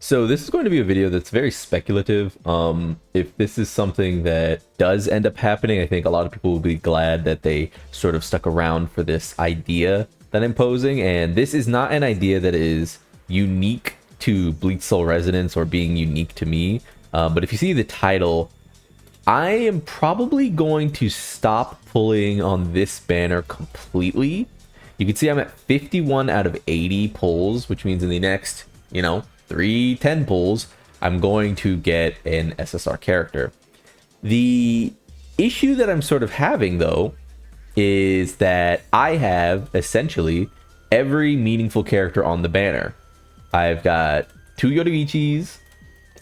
So this is going to be a video that's very speculative. If this is something that does end up happening, I think a lot of people will be glad that they sort of stuck around for this idea that I'm posing. And this is not an idea that is unique to Bleach Soul Resonance or being unique to me. But if you see the title, I am probably going to stop pulling on this banner completely. You can see I'm at 51 out of 80 pulls, which means in the next, 310 pulls, I'm going to get an SSR character. The issue that I'm sort of having, though, is that I have essentially every meaningful character on the banner. I've got 2 Yoruichis,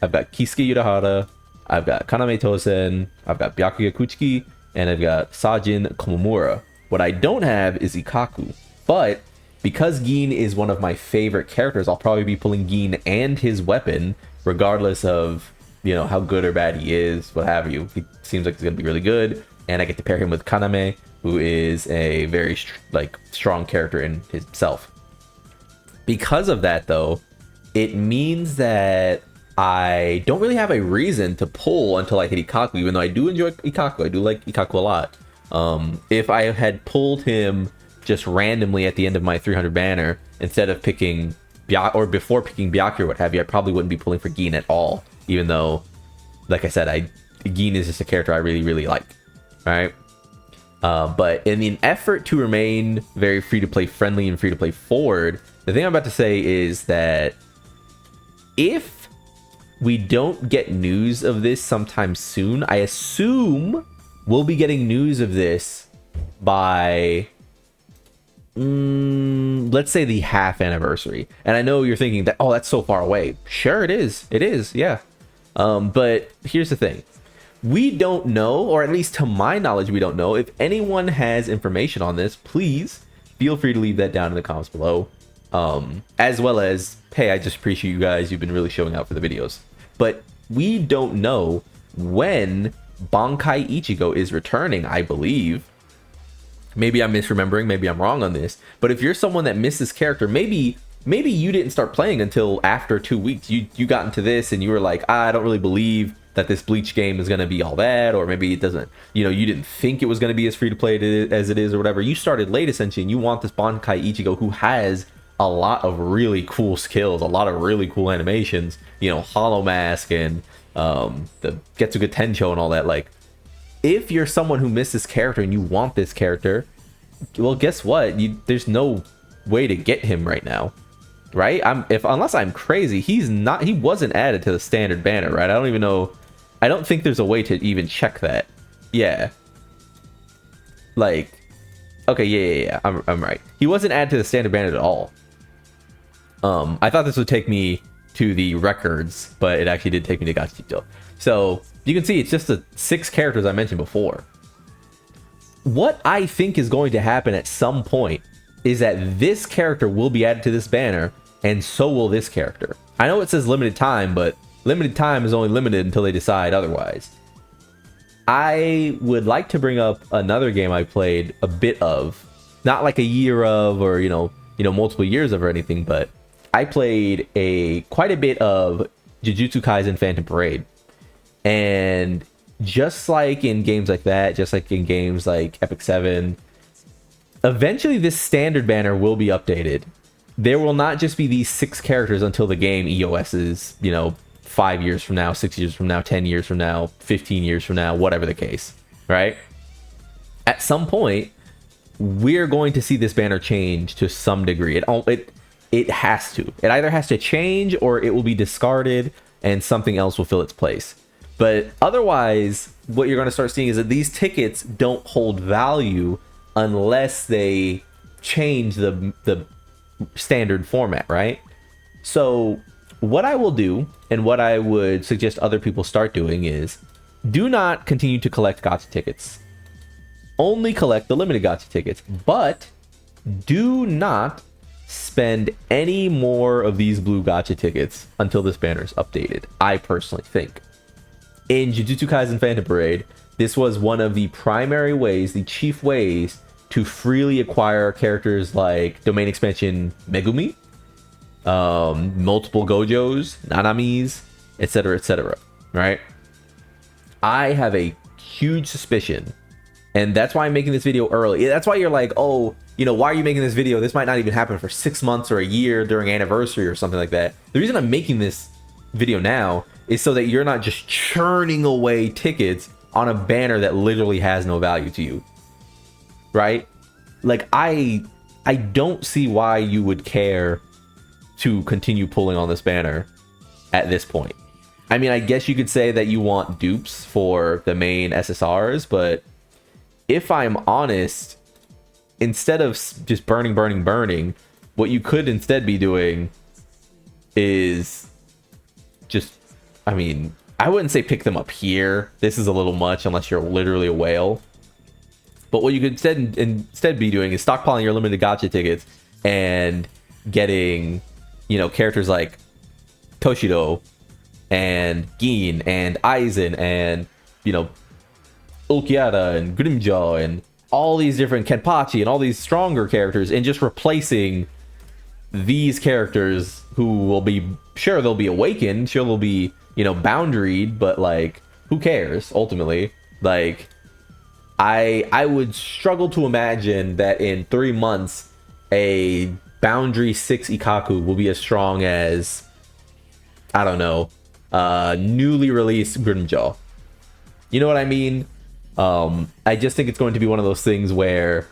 I've got Kisuke Urahara, I've got Kaname Tosen, I've got Byakuya Kuchiki, and I've got Sajin Komomura. What I don't have is Ikkaku, but because Gin is one of my favorite characters, I'll probably be pulling Gin and his weapon, regardless of, how good or bad he is, what have you. He seems like he's going to be really good, and I get to pair him with Kaname, who is a very, strong character in himself. Because of that, though, it means that I don't really have a reason to pull until I hit Ikkaku, even though I do enjoy Ikkaku. I do like Ikkaku a lot. If I had pulled him just randomly at the end of my 300 banner, instead of picking or before picking Byakuya or what have you, I probably wouldn't be pulling for Gin at all, even though, like I said, Gin is just a character I really, really like, right? But in an effort to remain very free-to-play friendly and free-to-play forward, the thing I'm about to say is that if we don't get news of this sometime soon, I assume we'll be getting news of this by let's say the half anniversary. And I know you're thinking that, oh, that's so far away. Sure, it is, yeah. But here's the thing, we don't know, or at least to my knowledge we don't know. If anyone has information on this, please feel free to leave that down in the comments below. As well as, hey, I just appreciate you guys, you've been really showing out for the videos. But we don't know when Bankai Ichigo is returning, I believe. Maybe I'm misremembering, maybe I'm wrong on this, but if you're someone that missed this character, maybe you didn't start playing until after 2 weeks. You got into this and you were like, I don't really believe that this Bleach game is going to be all that, or maybe it doesn't, you didn't think it was going to be as free to play as it is or whatever. You started late essentially, and you want this Bankai Ichigo who has a lot of really cool skills, a lot of really cool animations, Hollow Mask and the Getsuga Tencho and all that. Like, if you're someone who missed this character and you want this character, well, guess what? There's no way to get him right now, right? Unless I'm crazy, he wasn't added to the standard banner, right? I don't even know. I don't think there's a way to even check that. Yeah. Like, okay, yeah. I'm right. He wasn't added to the standard banner at all. I thought this would take me to the records, but it actually did take me to Gachito. So you can see it's just the 6 characters I mentioned before. What I think is going to happen at some point is that this character will be added to this banner, and so will this character. I know it says limited time, but limited time is only limited until they decide otherwise. I would like to bring up another game I played a bit of, not like a year of, or multiple years of or anything, but I played quite a bit of Jujutsu Kaisen Phantom Parade. And just like in games like that, just like in games like Epic 7, eventually this standard banner will be updated. There will not just be these 6 characters until the game EOS's, 5 years from now, 6 years from now, 10 years from now, 15 years from now, whatever the case, right? At some point, we're going to see this banner change to some degree. It has to. It either has to change or it will be discarded and something else will fill its place. But otherwise, what you're going to start seeing is that these tickets don't hold value unless they change the standard format, right? So what I will do, and what I would suggest other people start doing, is do not continue to collect gacha tickets. Only collect the limited gacha tickets, but do not spend any more of these blue gacha tickets until this banner is updated, I personally think. In Jujutsu Kaisen Phantom Parade, this was one of the primary ways, the chief ways, to freely acquire characters like Domain Expansion Megumi, multiple Gojos, Nanamis, etc., right? I have a huge suspicion, and that's why I'm making this video early. That's why you're like, oh, you know, why are you making this video? This might not even happen for 6 months or a year during anniversary or something like that. The reason I'm making this video now is so that you're not just churning away tickets on a banner that literally has no value to you, right? Like, I don't see why you would care to continue pulling on this banner at this point. I mean, I guess you could say that you want dupes for the main SSRs, but if I'm honest, instead of just burning, what you could instead be doing is just, I mean, I wouldn't say pick them up here. This is a little much unless you're literally a whale. But what you could instead be doing is stockpiling your limited gacha tickets and getting, you know, characters like Toshido and Gin and Aizen and, you know, Ulquiorra and Grimjaw and all these different Kenpachi and all these stronger characters, and just replacing these characters who will be, sure, they'll be awakened, sure, they'll be, you know, boundaried, but like, who cares ultimately? Like, I would struggle to imagine that in 3 months a boundary 6 Ikaku will be as strong as, I don't know, newly released Grimjaw. You know what I mean? I just think it's going to be one of those things where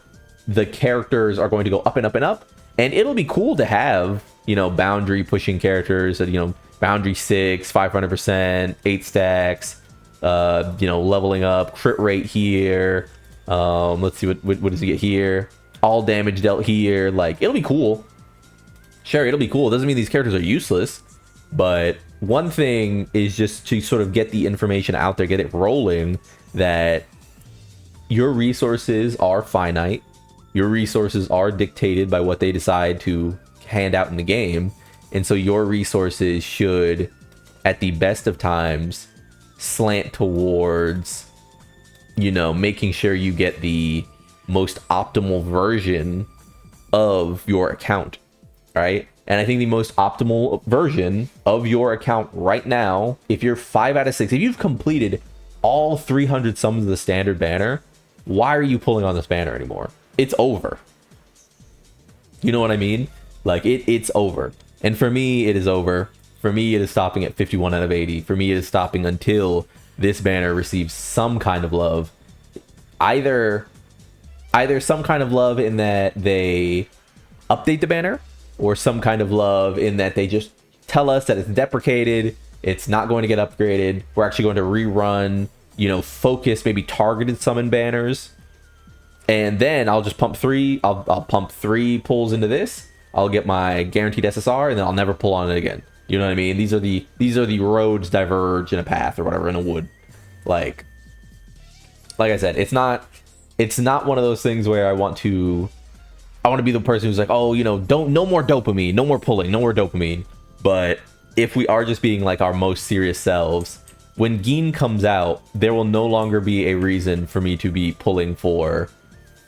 the characters are going to go up and up and up, and it'll be cool to have, you know, boundary pushing characters that, you know, boundary 6, 500%, 8 stacks, you know, leveling up, crit rate here. Let's see, what does he get here? All damage dealt here. Like, it'll be cool. Sure, it'll be cool. It doesn't mean these characters are useless, but one thing is just to sort of get the information out there, get it rolling, that your resources are finite. Your resources are dictated by what they decide to hand out in the game. And so your resources should, at the best of times, slant towards, you know, making sure you get the most optimal version of your account, right? And I think the most optimal version of your account right now, if you're 5 out of 6, if you've completed all 300 summons of the standard banner, why are you pulling on this banner anymore? It's over. You know what I mean? Like, it's over. And for me, it is over. For me, it is stopping at 51 out of 80. For me, it is stopping until this banner receives some kind of love. Either some kind of love in that they update the banner, or some kind of love in that they just tell us that it's deprecated, it's not going to get upgraded, we're actually going to rerun, you know, focus, maybe targeted summon banners, and then I'll just pump 3, I'll pump 3 pulls into this, I'll get my guaranteed SSR, and then I'll never pull on it again. You know what I mean? These are the roads diverge in a path or whatever in a wood. Like I said, it's not one of those things where I want to be the person who's like, oh, you know, no more dopamine, no more pulling, no more dopamine. But if we are just being like our most serious selves, when Gin comes out, there will no longer be a reason for me to be pulling for,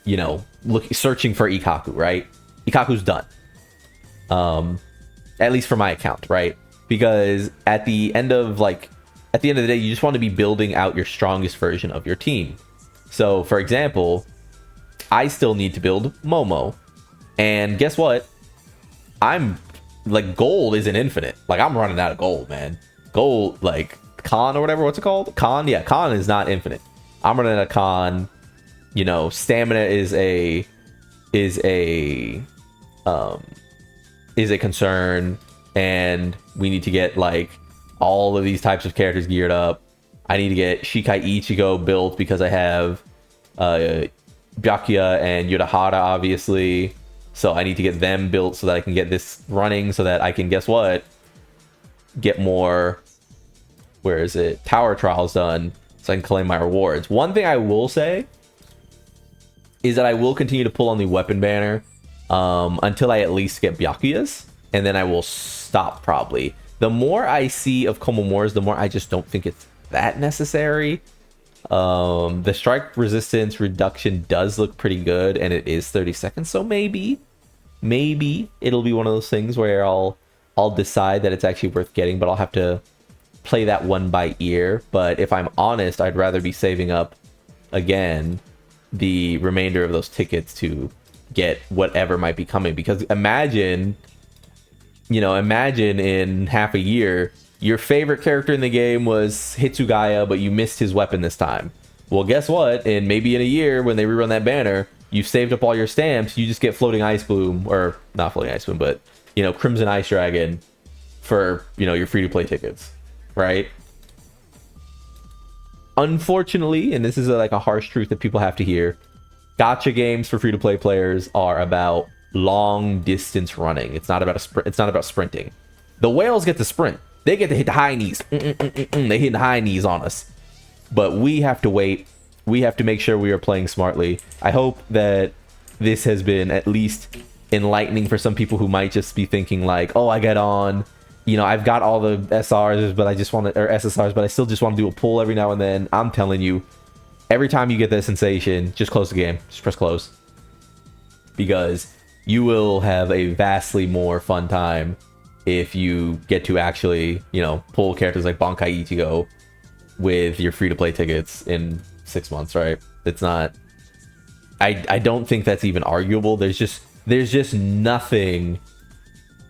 you know, searching for Ikaku, right? Ikaku's done. At least for my account, right? Because at the end of the day, you just want to be building out your strongest version of your team. So, for example, I still need to build Momo. And guess what? I'm like, gold isn't infinite. Like, I'm running out of gold, man. Gold, like Khan or whatever, what's it called? Khan? Yeah, Khan is not infinite. I'm running out of Khan. You know, stamina is a concern, and we need to get like all of these types of characters geared up. I need to get Shikai Ichigo built because I have Byakuya and Yudahara, obviously. So I need to get them built so that I can get this running, so that I can, guess what? Get more, where is it? Tower trials done, so I can claim my rewards. One thing I will say is that I will continue to pull on the weapon banner until I at least get Byakuya's, and then I will stop probably. The more I see of Komomora's, the more I just don't think it's that necessary. The strike resistance reduction does look pretty good, and it is 30 seconds, so maybe it'll be one of those things where I'll I'll decide that it's actually worth getting, but I'll have to play that one by ear. But if I'm honest, I'd rather be saving up, again, the remainder of those tickets to get whatever might be coming. Because imagine, you know, imagine in half a year, your favorite character in the game was Hitsugaya, but you missed his weapon this time. Well, guess what? And maybe in a year, when they rerun that banner, you've saved up all your stamps, you just get Floating Ice Bloom, or not Floating Ice Bloom, but, you know, Crimson Ice Dragon for, you know, your free-to-play tickets, right? Unfortunately, and this is like a harsh truth that people have to hear, gacha games for free-to-play players are about long distance running. It's not about it's not about sprinting. The whales get to sprint. They get to hit the high knees. They hit the high knees on us. But we have to wait. We have to make sure we are playing smartly. I hope that this has been at least enlightening for some people who might just be thinking like, oh, I get on, you know, I've got all the SRs, but I just want to, or SSRs, but I still just want to do a pull every now and then. I'm telling you, every time you get that sensation, just close the game. Just press close. Because you will have a vastly more fun time if you get to actually, you know, pull characters like Bankai Ichigo with your free-to-play tickets in 6 months, right? It's not... I don't think that's even arguable. There's just nothing...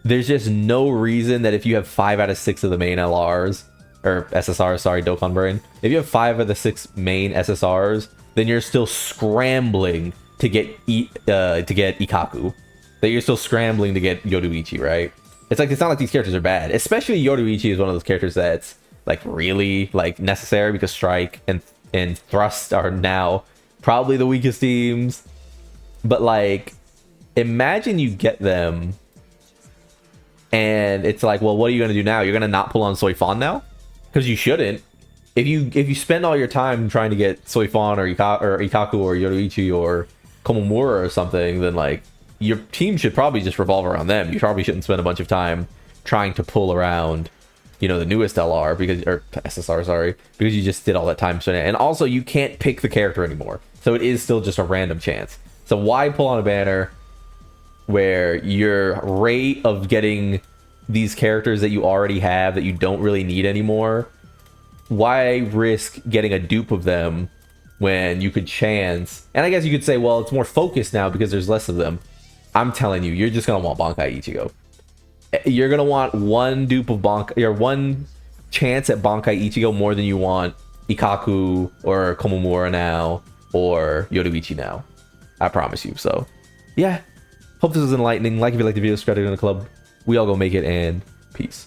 There's just no reason that if you have 5 out of 6 of the main LRs, or SSRs, sorry, Dokkan Brain. If you have 5 of the 6 main SSRs, then you're still scrambling to get Ikaku. That you're still scrambling to get Yoruichi, right? It's like, it's not like these characters are bad. Especially Yoruichi is one of those characters that's like really like necessary, because Strike and Thrust are now probably the weakest teams. But like, imagine you get them and it's like, well, what are you gonna do now? You're gonna not pull on Soifon now? Because you shouldn't. If you spend all your time trying to get Soifon or Ikaku or Yoruichi or Komomura or something, then like your team should probably just revolve around them. You probably shouldn't spend a bunch of time trying to pull around, you know, the newest LR, because, or SSR, sorry, because you just did all that time spending. And also, you can't pick the character anymore, so it is still just a random chance. So why pull on a banner where your rate of getting these characters that you already have that you don't really need anymore? Why risk getting a dupe of them when you could chance? And I guess you could say, well, it's more focused now because there's less of them. I'm telling you, you're just gonna want Bankai Ichigo. You're gonna want one dupe of Bankai, or one chance at Bankai Ichigo more than you want Ikaku or Komomura now, or Yoruichi now. I promise you. So, yeah. Hope this was enlightening. Like if you like the video, subscribe to the club. We all go make it, and peace.